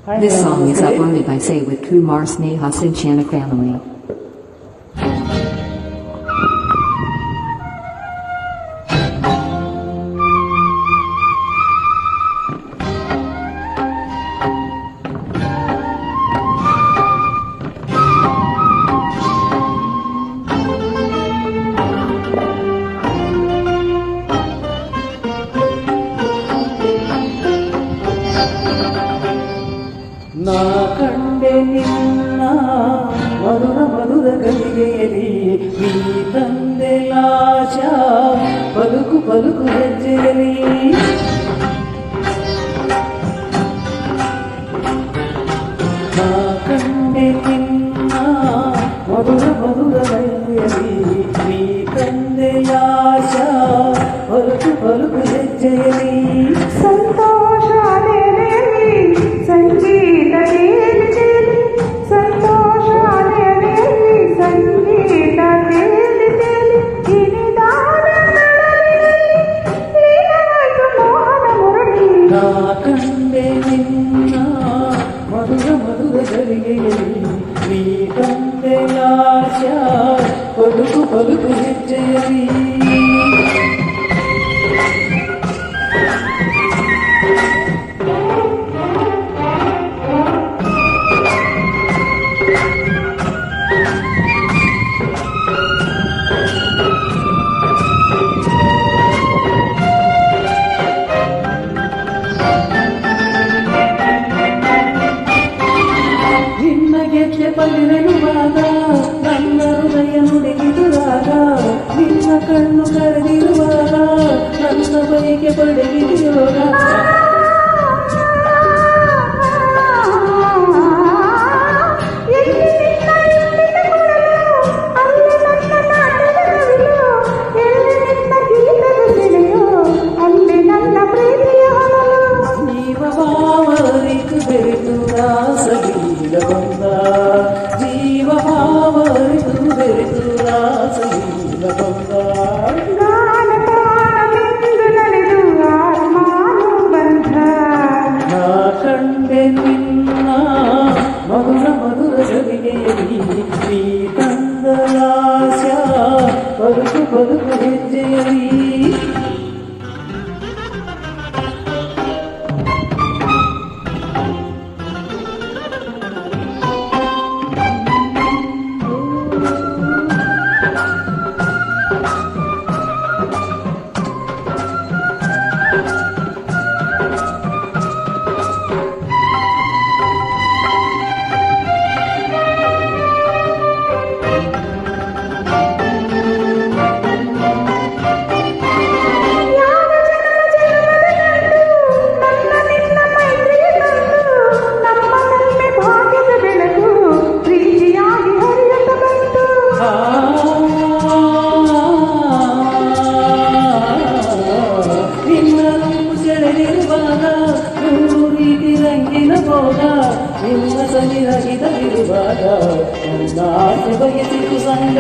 This song is uploaded by Say with Kumar Sneha Sinchana family. ನಾ ಕಂಡೆ ನಿನ್ನ ಮಧುರ ಮಧುರ ಗಳಿಗೆಯಲ್ಲಿ ನೀ ತಂದೆ ಲಾಶ ಪಲುಕು ಪಲುಕು ಹೆಜ್ಜೆಯಲ್ಲಿ ನಾ ಕಂಡೆ ನಿನ್ನ ಮಧುರ ಮಧುರ ಗಳಿಗೆಯಲ್ಲಿ ನೀ ತಂದೆ ಲಾಶ ಪಲುಕು ಪಲುಕು ಹೆಜ್ಜೆಯಲ್ಲಿ ಸಂತೋಷ ಸಂಗೀತ ಸಂತೋಷ ಸಂಗೀತ ನಾ ಕಂಡೆ ನಿನ್ನ ಮಧುರ ಮಧುರ ಗಳಿಗೆಯಲ್ಲಿ ನೀ ತಂದೆ ಲಾಶ ಪಲುಕು ಪಲುಕು ಹೆಜ್ಜೆಯಲ್ಲಿ ಗೆಜ್ಜೆ ಪಡೆದಿರುವಾಗ ನನ್ನ ಹೃದಯ ನುಡಿದಿರುವಾಗ ನಿನ್ನ ಕಣ್ಣು ಕರೆದಿರುವಾಗ ನನ್ನ ಬೈಗೆ ಪಡೆದಿರುವಾಗ ಜೀವಭಾವರಿತು ಬೆರೆತು ರಾಸಲೀಲ ಬಂದ ಜೀವಭಾವರಿತು ಬೆರೆತು ರಾಸಲೀಲ ಬಂದ ನಾ ಕಂಡೆ ನಿನ್ನ ಮಧುರ ಮಧುರ ಗಳಿಗೆಯಲ್ಲಿ ನೀ ತಂದ ಲಾಶ ಪಲುಕು ಪಲುಕು ಹೆಜ್ಜೆಯಲ್ಲಿ ರಂಗಿನ ಭೋಗ ನಿನ್ನ ಸನಿರಹಿತವಿರುವಾಗ ನನ್ನ ಆಸೆ ಬಯಸಿತು ಸಂಗ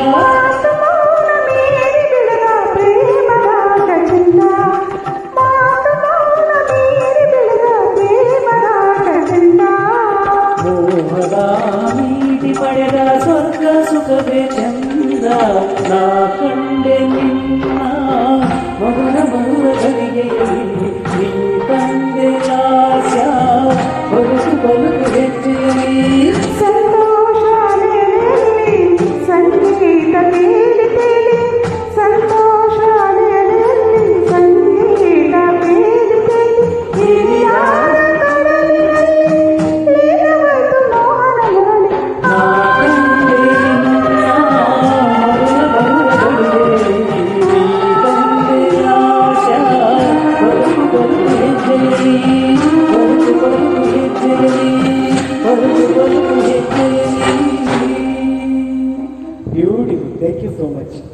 ಮೋಹದ ನೀತಿ ಪಡೆದ ಸ್ವರ್ಗ ಸುಖವೇ ಚಂದ ನಾ ಕಂಡೆ ನಿನ್ನ ಮಧುರ ಮಧುರ ಗಳಿಗೆಯಲ್ಲಿ ನೀ ತಂದೆ ಲಾಶ ಪಲುಕು ಪಲುಕು ಹೆಜ್ಜೆಯಲ್ಲಿ ಸಂತೋಷ ಸಂಗೀತ ಸಂತೋಷ ಸಂಗೀತ Beautiful. Thank you so much.